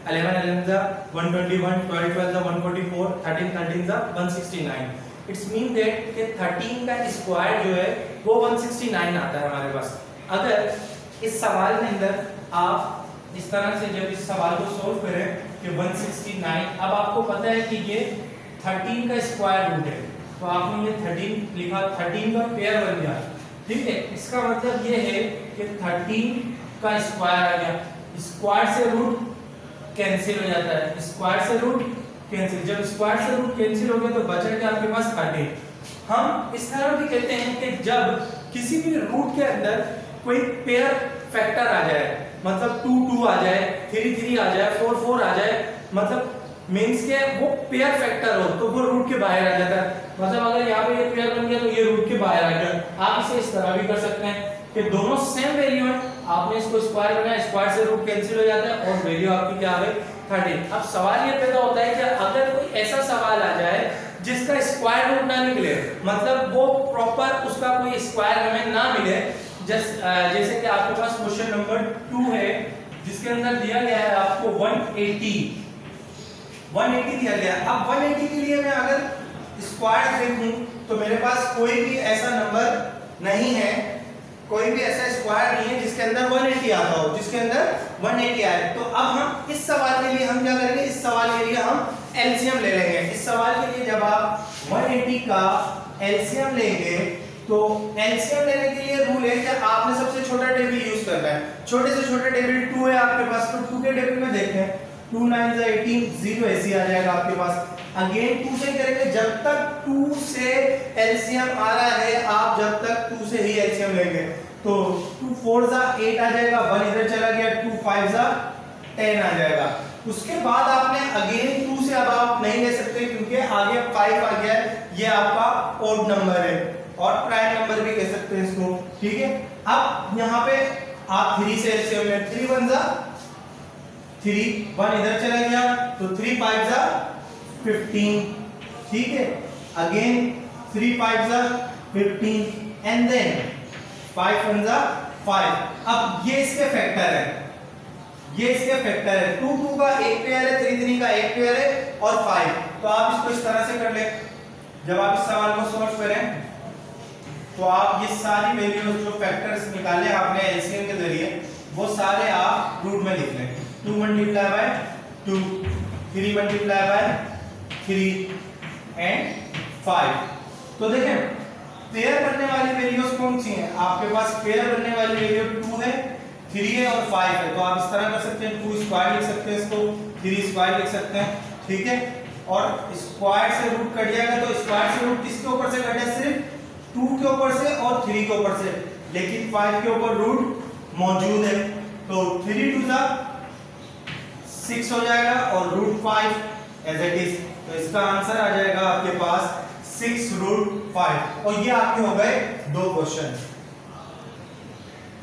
11 11 * 121, 12 12 * 144, 13 13 * 169। इट्स मीन दैट कि 13 का स्क्वायर जो है वो 169 आता है हमारे पास। अगर इस सवाल के अंदर आप इस तरह से जब इस सवाल को सोल्व करें कि 169, अब आपको पता है कि ये 13 का स्क्वायर रूट है, तो आपने ये 13 लिखा, 13 का पेयर बन गया, ठीक है। इसका मतलब ये है कि 13 का स्क्वायर आ गया, स्क्वायर से रूट कैंसिल हो जाता है, स्क्वायर से रूट कैंसिल, जब स्क्वायर से रूट कैंसिल हो गया तो बचा क्या आपके पास 13। हम इस तरह भी कहते हैं कि जब किसी भी रूट के अंदर कोई पेयर फैक्टर आ जाए, मतलब 2 2 आ जाए, 3 3 आ जाए, 4 4 आ जाए, मतलब मींस के वो पेयर फैक्टर हो तो वो रूट के बाहर आ जाता है। मतलब अगर यहाँ पे ये पेयर बन गया तो ये रूट के बाहर आ गया। आप इसे इस तरह भी कर सकते हैं कि दोनों सेम वैल्यू है, आपने इसको स्क्वायर बनाया, स्क्वायर से रूट कैंसिल हो जाता है और वैल्यू आपकी क्या आ गई 13। अब सवाल ये पैदा होता है कि अगर कोई ऐसा सवाल आ जाए जिसका स्क्वायर रूट ना निकले, मतलब वो प्रॉपर उसका कोई स्क्वायर हमें ना मिले, जैसे कि आपके पास क्वेश्चन नंबर 2 है जिसके अंदर दिया गया है आपको 180 दिया गया। अब 180 के लिए मैं अगर स्क्वायर देखूं तो मेरे पास कोई भी ऐसा नंबर नहीं है, कोई भी ऐसा स्क्वायर नहीं है जिसके अंदर 180 आता हो, जिसके अंदर 180 आए। तो अब हम इस सवाल के लिए हम क्या करेंगे, इस सवाल के लिए हम एलसीएम ले लेंगे। इस सवाल के लिए जब आप 180 का एलसीएम लेंगे तो एलसीएम लेने के लिए रूल है कि आपने सबसे छोटा टेबल यूज करना है। छोटे से छोटा टेबल 2 है आपके पास, तो 2 के टेबल में देखें, 2 9 * 18, 0 ऐसे आ जाएगा आपके पास। अगेन 2 से करेंगे, जब तक 2 से एलसीएम आ रहा है आप जब तक 2 से ही एलसीएम लेंगे। तो 2 4 * 8 आ जाएगा, 1 इधर चला गया, 2 5 * 10 आ जाएगा। उसके बाद आपने अगेन 2 से अब आप नहीं ले सकते क्योंकि आगे 5 आ गया है, ये आपका ऑड नंबर है और प्राइम नंबर भी कह सकते हैं इसको, ठीक है। अब यहाँ पे आप 3 से एलसीएम में 3 1 * 3, 1 इधर चला गया तो 3 5 * 15, ठीक है। Again 3 5 * 15 and then 5 1 * 5। अब ये इसके फैक्टर है, ये इसके फैक्टर है। 2 2 का एक पेयर है, 3 3 का एक पेयर है और 5। तो आप इसको इस तरह से कर ले, जब आप इस सवाल को सॉल्व करें तो आप ये सारी वैल्यूज जो फैक्टर्स निकाले आपने एलसीएम के जरिए वो सारे आप रूट में लिख लें। 2 × 2, 3 × 3 एंड 5। तो देखें पेयर बनने वाली वैल्यूज कौन सी हैं, आपके पास पेयर बनने वाली वैल्यू 2 है, 3 है और 5 है। तो आप इस तरह कर सकते हैं, 2 स्क्वायर लिख सकते हैं इसको, 3 स्क्वायर लिख सकते हैं, ठीक है। और स्क्वायर से रूट कट जाएगा तो स्क्वायर से रूट किसके ऊपर से कटे, सिर्फ 2 के ऊपर से और 3 के ऊपर से, लेकिन 5 के ऊपर रूट मौजूद है। तो 3 2 * 6 हो जाएगा और √5 एज इट इज। तो इसका आंसर आ जाएगा आपके पास 6√5। और ये आपके हो गए 2 क्वेश्चन।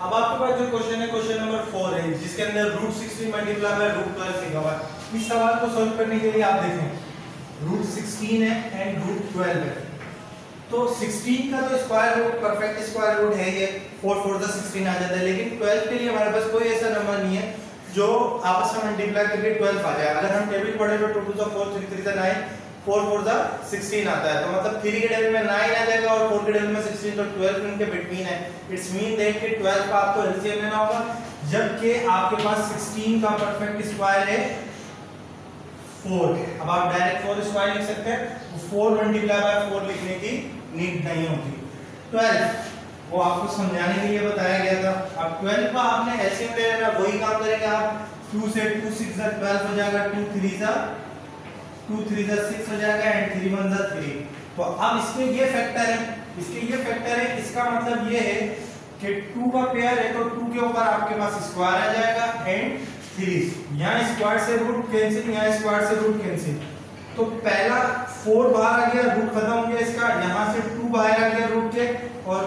अब आपके पास जो क्वेश्चन है क्वेश्चन नंबर 4 है जिसके अंदर √16 × √12 लिखा हुआ है। इस सवाल को सॉल्व करने के लिए आप देखें √16 है एंड √12 है। तो 16 का तो square root perfect square root है, ये 4 4 * 16 आ जाता है, लेकिन 12 के लिए हमारे पास कोई ऐसा नंबर नहीं है जो आपस में मल्टीप्लाई करके 12 आ जाए। अगर हम टेबल पढ़े तो 2 2 * 4, 3 3 * 9, 4 4 * 16 आता है। तो मतलब 3 के टेबल में 9 आ जाएगा और 4 के टेबल में 16, तो 12 इनके बिटवीन है। इट्स मीन दैट कि 12 का आपको एलसीएम लेना होगा, जबकि आपके पास 16 का परफेक्ट स्क्वायर है 4। अब आप डायरेक्ट 4 स्क्वायर लिख सकते हैं, 4 × 4 लिखने की नीड नहीं होती। 12 वो आपको समझाने के लिए बताया गया था। अब 12 का आपने एलसीएम ले लेना, वही काम करेंगे आप। 2 से 2 6 * 12 हो जाएगा, 2 3 * 6 हो जाएगा एंड 3 1 * 3। तो अब इसके ये फैक्टर है, इसके ये फैक्टर है, इसका मतलब ये है कि 2 का पेयर है तो 2 के ऊपर आपके पास स्क्वायर आ जाएगा एंड 3, यहाँ स्क्वायर से रूट कैंसिल, यहाँ स्क्वायर से रूट कैंसिल। तो पहला 4 बाहर आ गया, रूट खत्म हो गया इसका, यहाँ से 2 बाहर आ गया रूट के और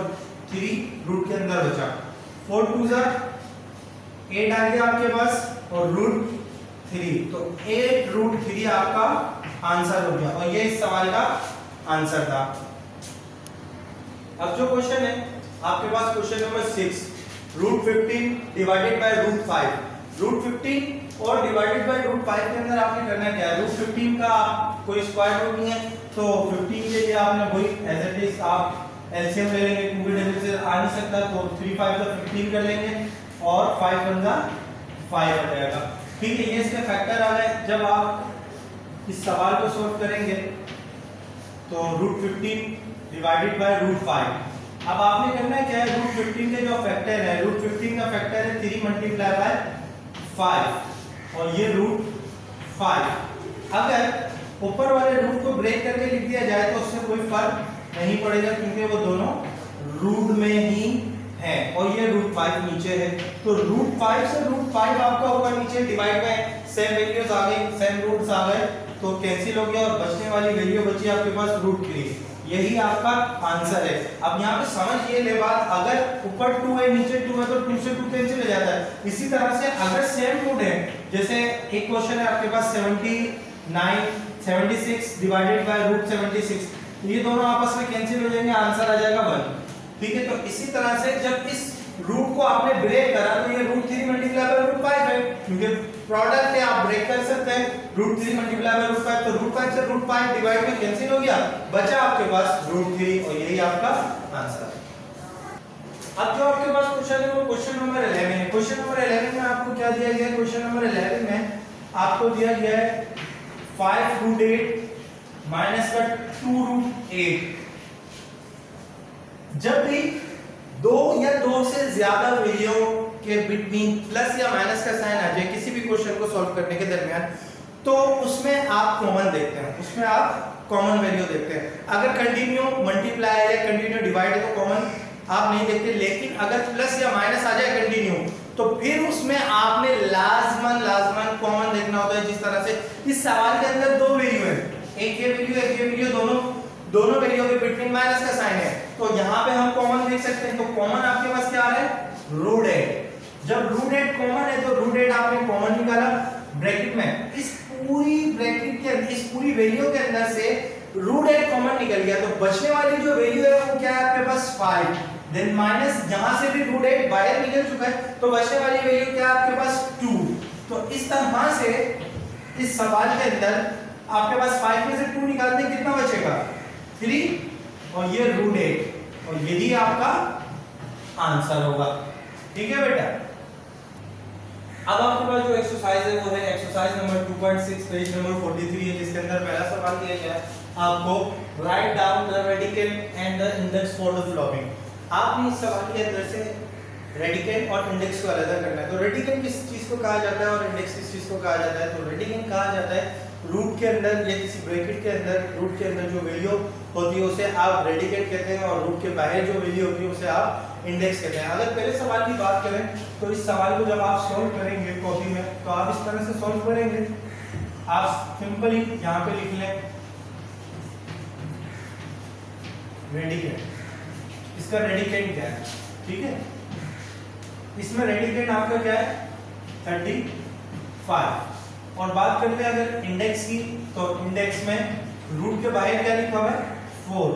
3 रूट के अंदर बचा। 4 2 * 8 आ गया आपके पास और √3, तो 8√3 आपका आंसर हो गया और ये इस सवाल का आंसर था। अब जो क्वेश्चन है आपके पास क्वेश्चन नंबर 6, √15 डिवाइडेड बाय √5। √15 और डिवाइडेड बाय √5 के अंदर आपने करना क्या है, √15 का कोई स्क्वायर रूट नहीं है तो 15 के लिए आपने वही एज इट इज आप एलसीएम ले लेंगे, क्योंकि टेबल से आ नहीं सकता तो 3 5 तो 15 कर लेंगे और 5 1 का 5 हो जाएगा। ठीक है, ये इसके फैक्टर आ गए। जब आप इस सवाल को सॉल्व करेंगे तो √15 डिवाइडेड बाय √5। अब आपने करना है क्या है, √15 के जो फैक्टर है, √15 का फैक्टर है 3 मल्टीप्लाई बाय 5 और ये √5। अगर ऊपर वाले रूट को ब्रेक करके लिख दिया जाए तो उससे कोई फर्क नहीं पड़ेगा, क्योंकि वो दोनों रूट में ही है और ये √5 नीचे है। तो √5 से √5 आपका होगा नीचे, डिवाइड में सेम वैल्यूज आ गई, सेम रूट्स आ गए तो कैंसिल हो गया और बचने वाली वैल्यू बची आपके पास √3। यही आपका आंसर है। अब यहाँ पे समझ ये ले बात, अगर ऊपर 2 है नीचे 2 है तो 2 से 2 कैंसिल हो जाता है। इसी तरह से अगर सेम रूट है, जैसे एक क्वेश्चन है आपके पास 76 डिवाइडेड बाय √76, ये दोनों आपस में कैंसिल हो जाएंगे, आंसर आ जाएगा 1। ठीक है, तो इसी तरह से जब इस रूट को आपने ब्रेक करा तो ये √3 मल्टीप्लाई बाय √5 है, क्योंकि प्रोडक्ट है आप ब्रेक कर सकते हैं। √3 मल्टीप्लाई बाय √5 तो √5 से √5 डिवाइड में कैंसिल हो गया, बचा आपके पास √3 और यही आपका आंसर है। अब जो आपके पास क्वेश्चन है वो क्वेश्चन नंबर 11 है। क्वेश्चन नंबर 11 में आपको क्या दिया गया है, क्वेश्चन नंबर 11 में आपको दिया गया है 5√8 माइनस का 2√8। जब भी 2 या 2 से ज्यादा वैल्यू के बिटवीन प्लस या माइनस का साइन आ जाए किसी भी क्वेश्चन को सॉल्व करने के दरमियान, तो उसमें आप कॉमन देखते हैं, उसमें आप कॉमन वैल्यू देखते हैं। अगर कंटिन्यू मल्टीप्लाई है या कंटिन्यू डिवाइड है तो कॉमन आप नहीं देखते, लेकिन अगर प्लस या माइनस आ जाए कंटिन्यू तो फिर उसमें आपने लाजमन कॉमन देखना होता है। जिस तरह से इस सवाल के अंदर 2 वैल्यू है, एक ये वैल्यू एक ये वैल्यू, दोनों वैल्यू के बिटवीन माइनस का साइन है, तो यहाँ पे हम कॉमन देख सकते हैं। तो कॉमन आपके पास क्या आ रहा है, √8। जब √8 कॉमन है तो √8 आपने कॉमन निकाला ब्रैकेट में, इस पूरी ब्रैकेट के अंदर, इस पूरी वैल्यू के अंदर से √8 कॉमन निकल गया, तो बचने वाली जो वैल्यू है वो क्या है आपके पास 5। देन माइनस जहां से भी √8 बाहर निकल चुका है तो बचने वाली वैल्यू क्या है आपके पास 2। तो इस तरह से इस सवाल के अंदर आपके पास 5 में से 2 निकालते कितना बचेगा 3 और ये √8 और यही आपका आंसर होगा। ठीक है बेटा। अब आपके पास जो एक्सरसाइज है वो है एक्सरसाइज नंबर 2.6 पेज नंबर 43 है, जिसके अंदर पहला सवाल दिया गया है आपको write down the radical and the index for the following. आपने इस सवाल के अंदर से रेडिकल और इंडेक्स को अलग करना है। तो रेडिकल किस चीज को कहा जाता है और इंडेक्स किस चीज को कहा जाता है, तो रेडिकल कहा जाता है रूट के अंदर या किसी ब्रैकेट के अंदर, रूट के अंदर जो वैल्यू होती है उसे आप रेडिकल कहते हैं और रूट के बाहर जो वैल्यू होती है उसे आप इंडेक्स कहते हैं। अगर पहले सवाल की बात करें तो इस सवाल को जब आप सॉल्व करेंगे कॉपी में तो आप इस तरह से सॉल्व करेंगे। आप सिंपली यहाँ पे लिख लें रेडिकल, इसका रेडिकेंड क्या है, ठीक है। इसमें रेडिकेंड आपका क्या है 35। और बात करते हैं अगर इंडेक्स की, तो इंडेक्स में रूट के बाहर क्या लिखा हुआ है 4।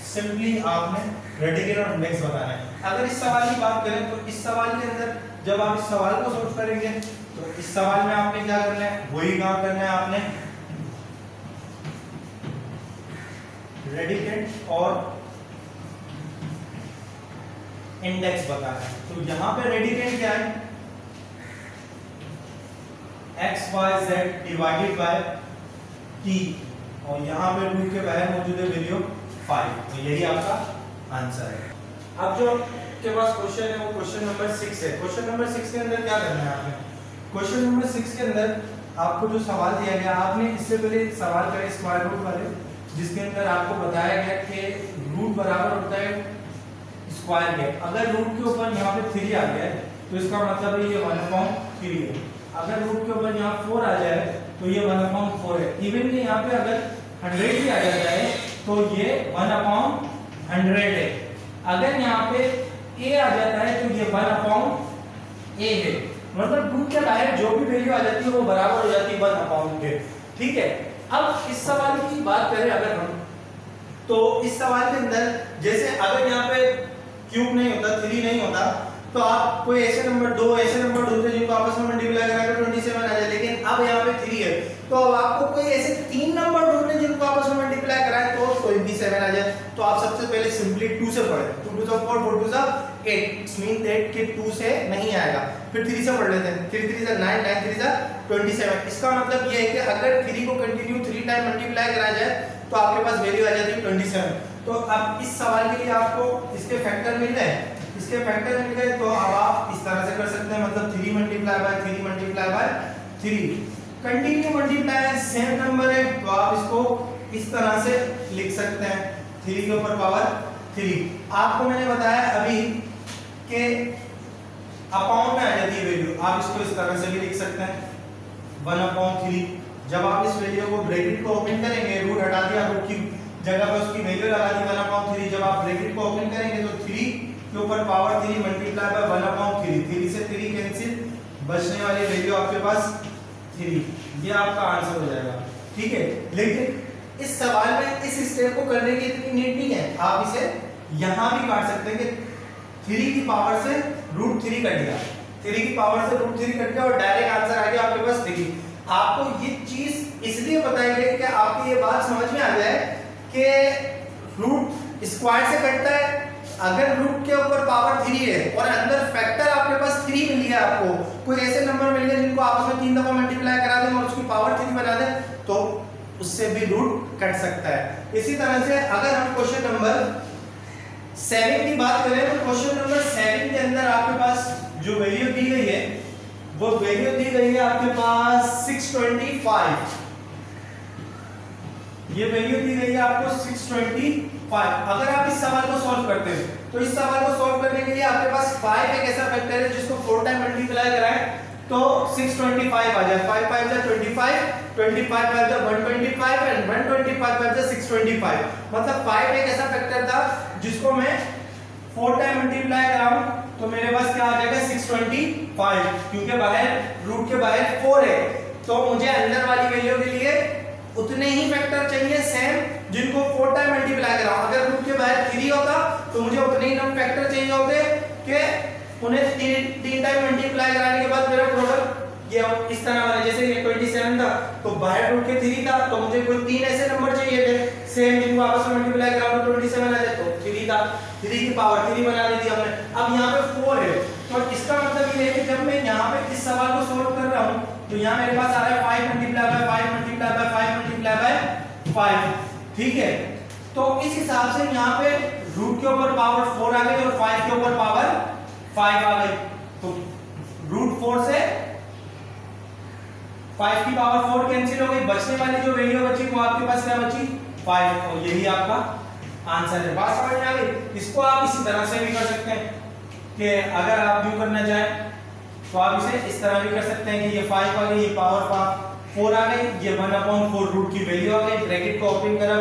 सिंपली आपने रेडिकल और इंडेक्स बताना है। अगर इस सवाल की बात करें तो इस सवाल के अंदर जब आप इस सवाल को सॉल्व करेंगे तो इस सवाल में आपने क्या करना है, वही काम करना है आपने, रेडिकेंड और इंडेक्स बताना है। तो यहां पे रेडिकेंड क्या है x y z divided by t और यहाँ पे रूट के बाहर मौजूद है वैल्यू 5। तो यही आपका आंसर है। अब जो आपके पास क्वेश्चन है वो क्वेश्चन नंबर 6 है। क्वेश्चन नंबर 6 के अंदर क्या करना है आपने, क्वेश्चन नंबर 6 के अंदर आपको जो सवाल दिया गया, आपने इससे पहले सवाल करे स्क्वायर रूट वाले, जिसके अंदर आपको बताया गया कि रूट बराबर होता है स्क्वायर के। अगर रूट के ऊपर यहाँ पे 3 आ गया है तो इसका मतलब है ये 1/3 है। अगर रूट के ऊपर यहाँ 4 आ जाए तो ये 1/4 है। इवन कि यहाँ पे अगर 100 भी आ जाता है तो ये 1/100 है। अगर यहाँ पे a आ जाता है तो ये 1/a है। मतलब रूट के बाहर जो भी वैल्यू आ जाती है वो बराबर हो जाती है 1 अपॉन के। ठीक है, अब इस सवाल की बात करें अगर हम, तो इस सवाल के अंदर जैसे अगर यहाँ पे क्यूब नहीं होता, 3 नहीं होता, तो आप कोई ऐसे नंबर दो ऐसे नंबर ढूंढते जिनको आपस में मल्टीप्लाई करा कर 27 आ जाए, लेकिन अब यहाँ पे 3 है, तो अब आपको कोई ऐसे 3 नंबर ढूंढने जिनको आपस में मल्टीप्लाई कराए तो 27 आ जाए। तो आप सबसे पहले सिंपली 2 से पढ़ें, 2 2 4 4 2 8, इट्स मीन दैट कि 2 से नहीं आएगा। फिर 3 से पढ़ लेते हैं, 3 3 9 9 3 27। इसका मतलब ये है कि अगर 3 को कंटिन्यू 3 टाइम मल्टीप्लाई कराया जाए तो आपके पास वैल्यू आ जाती है 27। तो अब इस सवाल के लिए आपको इसके फैक्टर मिल गए, इसके फैक्टर मिल गए, तो अब आप इस तरह से कर सकते हैं, मतलब 3 multiply by 3 multiply by 3, continue multiply same number है तो आप इसको इस तरह से लिख सकते हैं 3 के ऊपर पावर 3। आपको मैंने बताया अभी कि अपॉन में आ जाती है वैल्यू, आप इसको इस तरह से भी लिख सकते हैं 1/3। जब आप इस वैल्यू को ब्रैकेट को ओपन करेंगे, रूट हटा दिया, रूट की जगह पर उसकी वैल्यू लगा दी 1/3, जब आप ब्रैकेट को ओपन करेंगे तो 3 के ऊपर पावर 3 मल्टीप्लाई बाय 1/3, 3 से 3 कैंसिल, बचने वाली वैल्यू आपके पास 3, ये आपका आंसर हो जाएगा। ठीक है, लेकिन इस सवाल में इस स्टेप को करने की इतनी नीड नहीं है, आप इसे यहां भी काट सकते हैं कि 3 की पावर से √3 कट गया, 3 की पावर से √3 कट गया और डायरेक्ट आंसर आ गया आपके पास 3। आपको ये चीज इसलिए बताई गई कि आपको ये बात समझ में आ जाए कि रूट स्क्वायर से कटता है, अगर रूट के ऊपर पावर 3 है और अंदर फैक्टर आपके पास 3 मिल गया, आपको कोई ऐसे नंबर मिल गए जिनको आपस में 3 दफा मल्टीप्लाई करा दें और उसकी पावर 3 बना दें, तो उससे भी रूट कट सकता है। इसी तरह से अगर हम क्वेश्चन नंबर 7 की बात करें तो क्वेश्चन नंबर 7 के अंदर आपके पास जो वैल्यू दी गई है वो वैल्यू दी गई है आपके पास 625, ये वैल्यू दी गई है आपको 625। अगर आप इस सवाल को सॉल्व करते हैं तो इस सवाल को सॉल्व करने के लिए आपके पास 5 एक ऐसा फैक्टर है जिसको 4 टाइम मल्टीप्लाई कराएं तो 625 आ जाए, 5 5 जा 25, 25 5 जा 125 एंड 125 5 जा 625। मतलब 5 एक ऐसा फैक्टर था जिसको मैं 4 टाइम मल्टीप्लाई कराऊं तो मेरे पास क्या आ जाएगा 625, क्योंकि बाहर रूट के बाहर 4 है, तो मुझे अंदर वाली वैल्यू के लिए उतने ही फैक्टर चाहिए सेम जिनको 4 टाइम मल्टीप्लाई कराऊं। अगर रूट के बाहर 3 होता तो मुझे उतने ही नंबर फैक्टर चाहिए होते कि उन्हें 3 टाइम मल्टीप्लाई कराने के बाद मेरा प्रोडक्ट ये इस तरह वाला, जैसे ये 27 था तो बाहर रूट के 3 था तो मुझे कोई 3 ऐसे नंबर चाहिए थे सेम जिनको आपस में मल्टीप्लाई कराओ तो 27 आ जाए, तो 3 था, 3 की पावर 3 बना दी थी हमने। अब यहाँ पे 4 है, तो इसका मतलब ये है कि जब मैं यहाँ पे इस सवाल को सॉल्व कर रहा हूँ तो यहाँ मेरे पास आ रहा है 5 multiply by 5 multiply by 5 multiply by 5। ठीक है, तो इस हिसाब से यहाँ पे रूट के ऊपर पावर 4 आ गई और 5 के ऊपर पावर 5 आ गई, तो √4 से 5 की पावर 4 कैंसिल हो गई, बचने वाली जो वैल्यू बची वो आपके पास क्या बची 5, और यही आपका आंसर है। बात समझ में आ गई? इसको आप इसी तरह से भी कर सकते हैं कि अगर आप यूं करना चाहें तो आप इसे इस तरह भी कर सकते हैं कि ये 5 आ गई, ये पावर 4 आ गई, ये 1/4 रूट की वैल्यू आ गई, ब्रैकेट को ओपन करा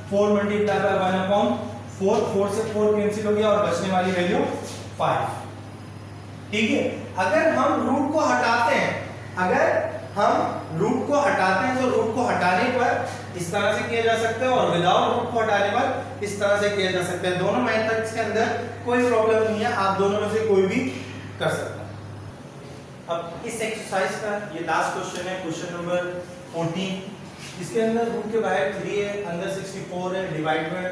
4 मल्टीप्लाई बाय 1/4, 4 से 4 कैंसिल हो गया और बचने वाली वैल्यू 5। ठीक है, अगर हम रूट को हटाते हैं, अगर हम रूट को हटाते हैं तो रूट को हटाने पर इस तरह से किया जा सकता है और विदाउट रूट को हटाने पर इस तरह से किया जा सकता है। दोनों मेथड्स के अंदर कोई प्रॉब्लम नहीं है, आप दोनों में से कोई भी कर सकते हैं। अब इस एक्सरसाइज का ये लास्ट क्वेश्चन है, क्वेश्चन नंबर 14। इसके अंदर रूट के बाहर 3 है, अंदर 64 है, डिवाइड में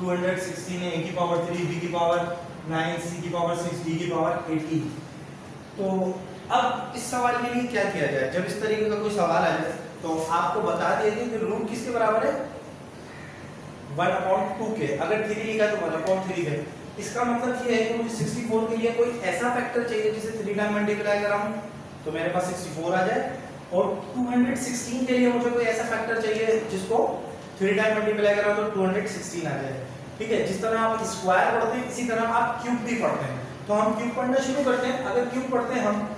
216 है, a की पावर 3, b की पावर 9, c की पावर 6, d की पावर 18। तो अब इस सवाल के लिए क्या किया जाए, जब इस तरीके का कोई सवाल आ जाए तो आपको बता दिया कि रूट किसके बराबर है 1/2 के, अगर 3 लिखा तो 1/3 के। इसका मतलब ये है कि मुझे 64 के लिए कोई ऐसा फैक्टर चाहिए जिसे 3 टाइम मल्टीप्लाई कराऊं तो मेरे पास 64 आ जाए, और 216 के लिए मुझे कोई ऐसा फैक्टर चाहिए जिसको 3 टाइम मल्टीप्लाई कराऊं तो 216 आ जाए। ठीक है, जिस तरह आप स्क्वायर पढ़ते हैं इसी तरह आप क्यूब भी पढ़ते हैं, तो हम क्यूब पढ़ना शुरू करते हैं। अगर क्यूब पढ़ते हैं हम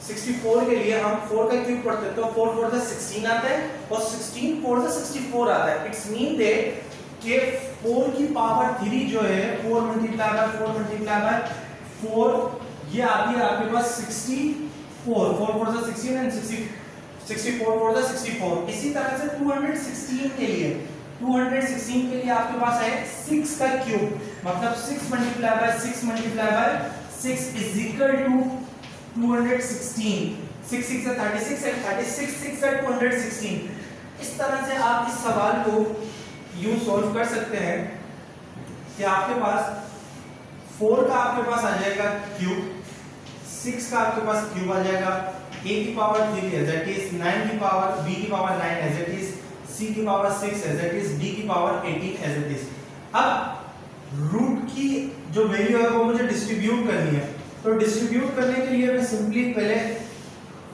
64 के लिए हम 4 का क्यूब पढ़ते हैं तो 4 4 से 16 आता है और 16 4 से 64 आता है। इट्स मीन दैट कि 4 की पावर 3 जो है 4 मल्टीप्लाई बाय 4 मल्टीप्लाई बाय 4 ये आती है आपके पास 64 4 4 4 16 एंड 64 4 64। इसी तरह से 216 के लिए आपके पास है 6 का क्यूब, मतलब 6 multiply by 6 multiply by 6 is equal to 216। 6 6 36 and 36 6 216। इस तरह से आप इस सवाल को यूं सॉल्व कर सकते हैं कि आपके पास 4 का आपके पास आ जाएगा क्यूब, 6 का आपके पास क्यूब आ जाएगा, a की पावर 3 एज इट इज, 9 की पावर, b की power 9 as it is, c की power 6 as it is, d की पावर 18 एज इट इज। अब रूट की जो वैल्यू है वो मुझे डिस्ट्रीब्यूट करनी है, तो डिस्ट्रीब्यूट करने के लिए मैं सिंपली पहले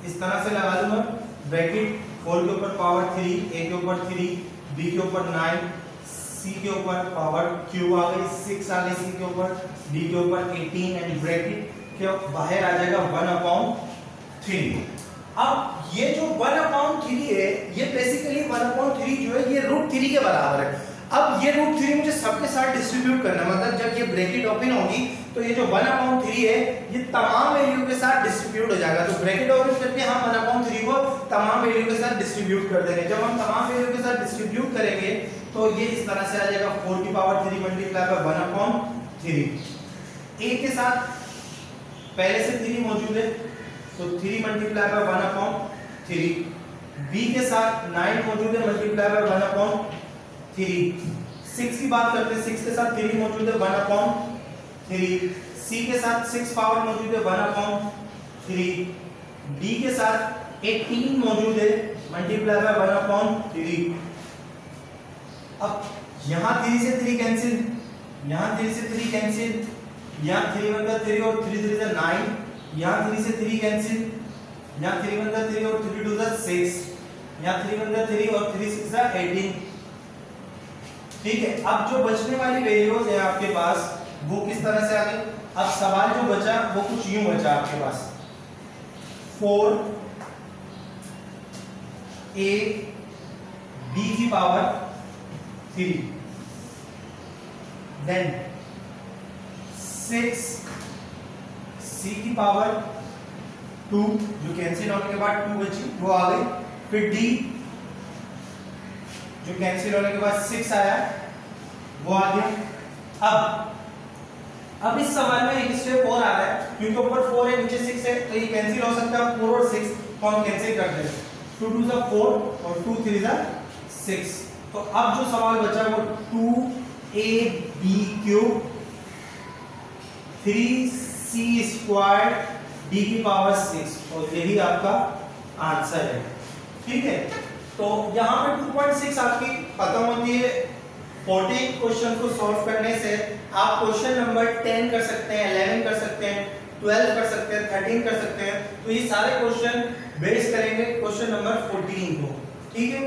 इस तरह से लगा दूंगा ब्रैकेट, 4 के ऊपर पावर 3, a के ऊपर 3, b के ऊपर 9, c के ऊपर पावर क्यूब आ गई, 6 आ गई c के ऊपर, d के ऊपर 18 एंड ब्रैकेट के बाहर आ जाएगा 1/3। अब ये जो 1/3 है ये बेसिकली 1/3 जो है ये √3 के बराबर है। अब ये √3 मुझे सबके साथ डिस्ट्रीब्यूट करना है, मतलब जब ये ब्रैकेट ओपन होगी तो ये जो 1/3 है ये तमाम वैल्यू के साथ डिस्ट्रीब्यूट हो जाएगा। तो ब्रैकेट ओपन करके हम 1/3 को तमाम वैल्यू के साथ डिस्ट्रीब्यूट कर देंगे। जब हम तमाम वैल्यू के साथ डिस्ट्रीब्यूट करेंगे तो ये इस तरह से आ जाएगा 4 की पावर 3 मल्टीप्लाई बाय 1/3। a के साथ पहले से 3 मौजूद है तो 3 मल्टीप्लाई बाय 1/3। b के साथ 9 मौजूद है मल्टीप्लाई बाय 1/3। 6 की बात करते हैं, 6 के साथ 3 मौजूद है 1/3। c के साथ 6 पावर मौजूद है 1/3। d के साथ 18 मौजूद है मल्टीप्लाई बाय 1/3। अब यहाँ 3 से 3 कैंसिल, यहाँ 3 से 3 कैंसिल, यहाँ 3 1 3 और 3 3 9, यहाँ 3 से 3 कैंसिल, यहाँ 3 1 3 और 3 2 6, यहाँ 3 1 3 और 3 6 18। ठीक है, अब जो बचने वाली वैल्यूज है आपके पास वो किस तरह से आ गई। अब सवाल जो बचा वो कुछ यूं बचा आपके पास, 4 a b की पावर 3, देन 6 c की पावर 2 जो कैंसिल होने के बाद 2 बची वो आ गई, फिर d जो कैंसिल होने के बाद 6 आया वो आ गया। अब इस सवाल में एक स्टेप और आ रहा है, क्योंकि ऊपर 4 है नीचे 6 है तो ये कैंसिल हो सकता है, 4 और 6 को हम कैंसिल कर देंगे, 2 2 4 और 2 3 6। तो अब जो सवाल बचा वो 2ab cube 3c square d की पावर 6 और यही आपका आंसर है। ठीक है, तो यहाँ पे 2.6 आपकी खत्म होती है। 14 क्वेश्चन को सॉल्व करने से आप क्वेश्चन नंबर 10 कर सकते हैं, 11 कर सकते हैं, 12 कर सकते हैं, 13 कर सकते हैं। तो ये सारे क्वेश्चन बेस करेंगे क्वेश्चन नंबर 14 को। ठीक है।